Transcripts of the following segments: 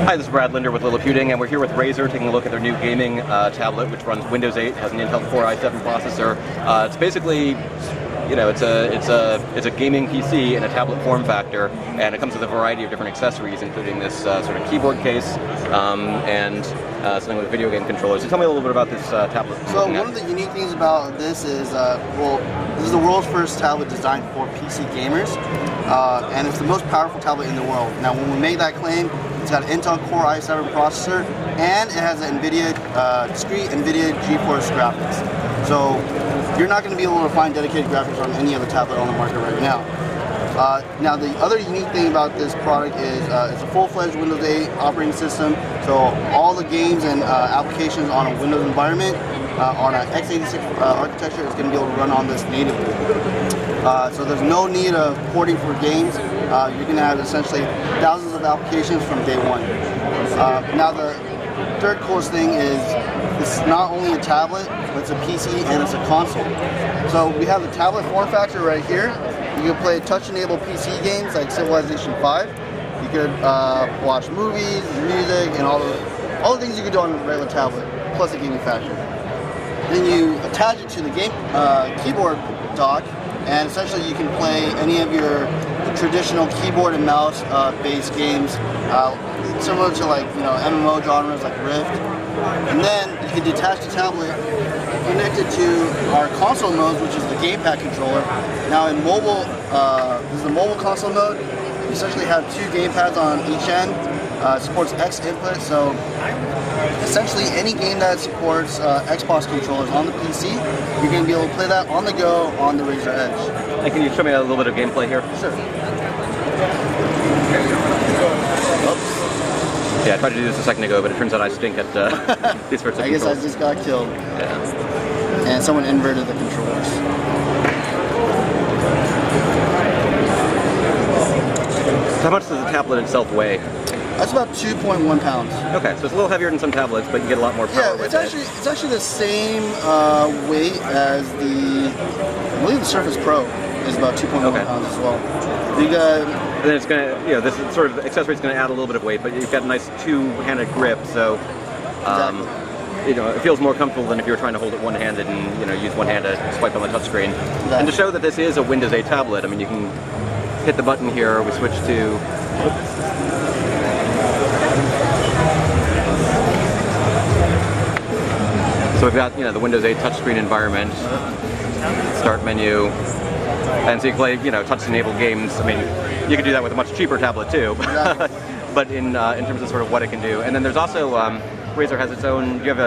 Hi, this is Brad Linder with Liliputing, and we're here with Razer taking a look at their new gaming tablet, which runs Windows 8, has an Intel Core i7 processor. It's basically, you know, it's a gaming PC in a tablet form factor, and it comes with a variety of different accessories, including this sort of keyboard case and something with a video game controller. So tell me a little bit about this tablet. So one of the unique things about this is, well, this is the world's first tablet designed for PC gamers, and it's the most powerful tablet in the world. Now, when we made that claim, it's got an Intel Core i7 processor, and it has an discrete NVIDIA GeForce graphics. So you're not going to be able to find dedicated graphics on any other tablet on the market right now. Now, the other unique thing about this product is it's a full-fledged Windows 8 operating system. So all the games and applications on a Windows environment on an x86 architecture is going to be able to run on this natively. So there's no need of porting for games. You're going to have essentially thousands of applications from day one. Now, the third coolest thing is it's not only a tablet, but it's a PC and it's a console. So we have the tablet form factor right here. You can play touch-enabled PC games like Civilization 5. You could watch movies, music, and all the things you could do on a regular tablet, plus a gaming factor. Then you attach it to the game keyboard dock, and essentially you can play any of your traditional keyboard and mouse based games, similar to, like, you know, MMO genres like Rift. And then you can detach the tablet, connect it to our console modes, which is the gamepad controller. Now in mobile, this is the mobile console mode. You essentially have two gamepads on each end. Supports X input, so essentially any game that supports Xbox controllers on the PC, you're going to be able to play that on the go on the Razer Edge. And can you show me a little bit of gameplay here? Sure. Oops. Yeah, I tried to do this a second ago, but it turns out I stink at these sorts of I guess controls. I just got killed. Yeah. And someone inverted the controllers. How much does the tablet itself weigh? That's about 2.1 pounds. Okay, so it's a little heavier than some tablets, but you get a lot more power with it. It's actually the same weight as I believe the Surface Pro is about 2.1 pounds as well. You got. And then it's going to, you know, this sort of accessory is going to add a little bit of weight, but you've got a nice two-handed grip, so you know, it feels more comfortable than if you were trying to hold it one-handed and, you know, use one hand to swipe on the touchscreen. Exactly. And to show that this is a Windows 8 tablet, I mean, you can hit the button here. We switch to. So we've got, you know, the Windows 8 touchscreen environment, start menu, and so you can play, you know, touch-enabled games. I mean, you could do that with a much cheaper tablet too, but in terms of sort of what it can do. And then there's also Razer has its own. You have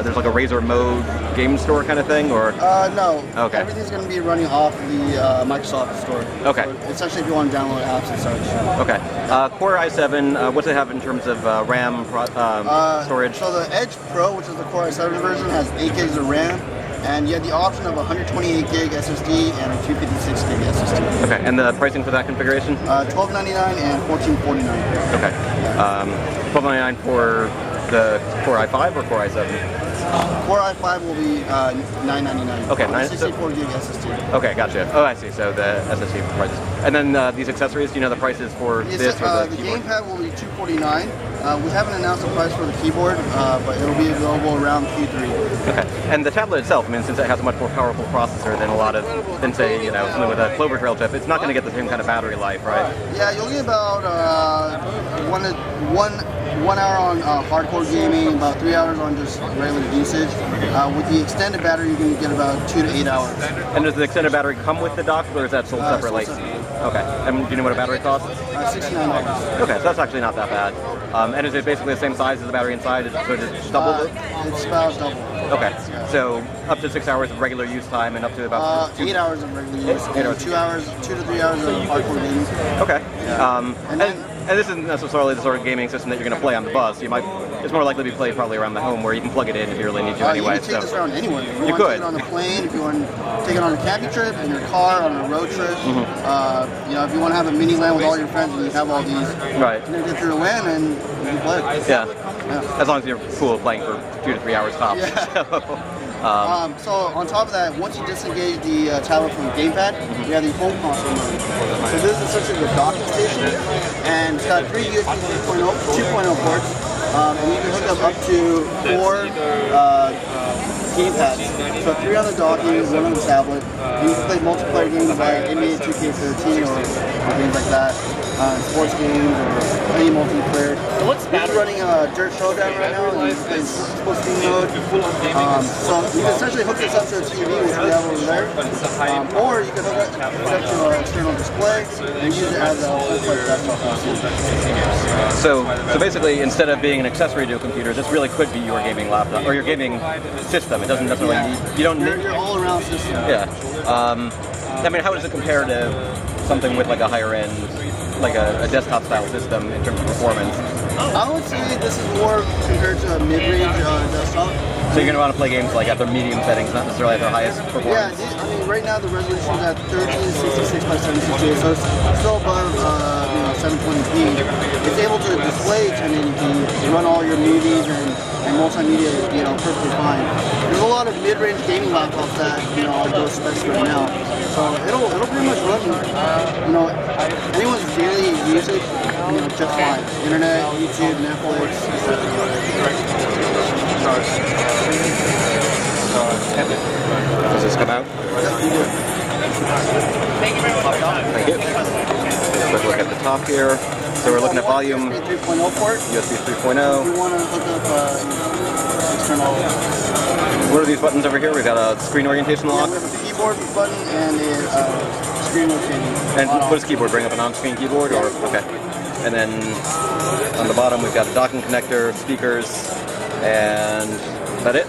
there's like a Razer Mode game store kind of thing, or? No. Okay. Everything's going to be running off the Microsoft store. Okay. So essentially, if you want to download apps and such. Okay. Core i7. What does it have in terms of RAM storage? So the Edge Pro, which is the Core i7 version, has 8 gigs of RAM. And you have the option of a 128 gig SSD and a 256 gig SSD. Okay, and the pricing for that configuration? $12.99 and $14.49. Okay, $12.99 for the Core i5 or Core i7? Core i5 will be $9.99. Okay, 64 gig SSD. Okay, gotcha. Oh, I see. So the SSD prices. And then these accessories, do you know the prices for this or the keyboard? Gamepad will be $249. We haven't announced the price for the keyboard, but it'll be available around Q3. Okay, and the tablet itself, I mean, since it has a much more powerful processor than say, you know, something with a Clover Trail chip, it's not going to get the same kind of battery life, right? Yeah, you'll get about 1 hour on hardcore gaming, about 3 hours on just regular usage. With the extended battery, you can get about 2 to 8 hours. And does the extended battery come with the dock, or is that sold separately? Okay, and do you know what a battery costs? $69. Okay, so that's actually not that bad. And is it basically the same size as the battery inside? So it's double it? It's about double. Okay, so up to 6 hours of regular use time and up to about 8 hours of regular use. 8 hours. 2 to 3 hours of hardcore gaming. Okay. Yeah. And this isn't necessarily the sort of gaming system that you're going to play on the bus. It's more likely to be played probably around the home where you can plug it in if you really need to anyway. You can take this around anywhere. If you want to take it on a plane, if you want to take it on a camping trip, in your car, on a road trip. You know, if you want to have a mini LAN with all your friends and you have all these, connected through a LAN and you can play. Yeah. As long as you're cool playing for 2 to 3 hours tops. Yeah. So on top of that, once you disengage the tablet from the gamepad, we have the home console mode. So this is essentially the docking station, and it's got 3 USB 2.0 ports, and you can hook up to 4 gamepads. So 3 on the docking, 1 on the tablet. You can play multiplayer games like NBA 2K13 or games like that. Sports games or any multiplayer. So what's running a Dirt Showdown right now and it's supposed to be mode. So you can essentially hook this up to a TV, which we have over there, or you can hook it up to an external display and use it as a full-fledged desktop. So basically, instead of being an accessory to a computer, this really could be your gaming laptop or your gaming system. It doesn't necessarily need. You don't need your all-around system. Yeah. I mean, how does it compare to something with like a higher end, like a desktop style system in terms of performance? I would say this is more compared to a mid-range desktop. So you're going to want to play games like at their medium settings, not necessarily at their highest performance? Yeah, I mean right now the resolution is at 1366 by 768, so it's still above 720p. It's able to display 1080p, run all your movies and multimedia, perfectly fine. There's a lot of mid-range gaming laptops that, are those specs right now. So it'll pretty much run, anyone's daily usage, just fine. Internet, YouTube, Netflix, etc. Does this come out? Yep, you do. Thank you. Quick look at the top here. So we're looking at volume. USB 3.0 port. USB 3.0. If you want to hook up external. What are these buttons over here? We've got a screen orientation lock. Yeah, we have a keyboard button and a screen rotating. And what does keyboard bring up? An on-screen keyboard? Or okay. And then on the bottom we've got a docking connector, speakers, and is that it?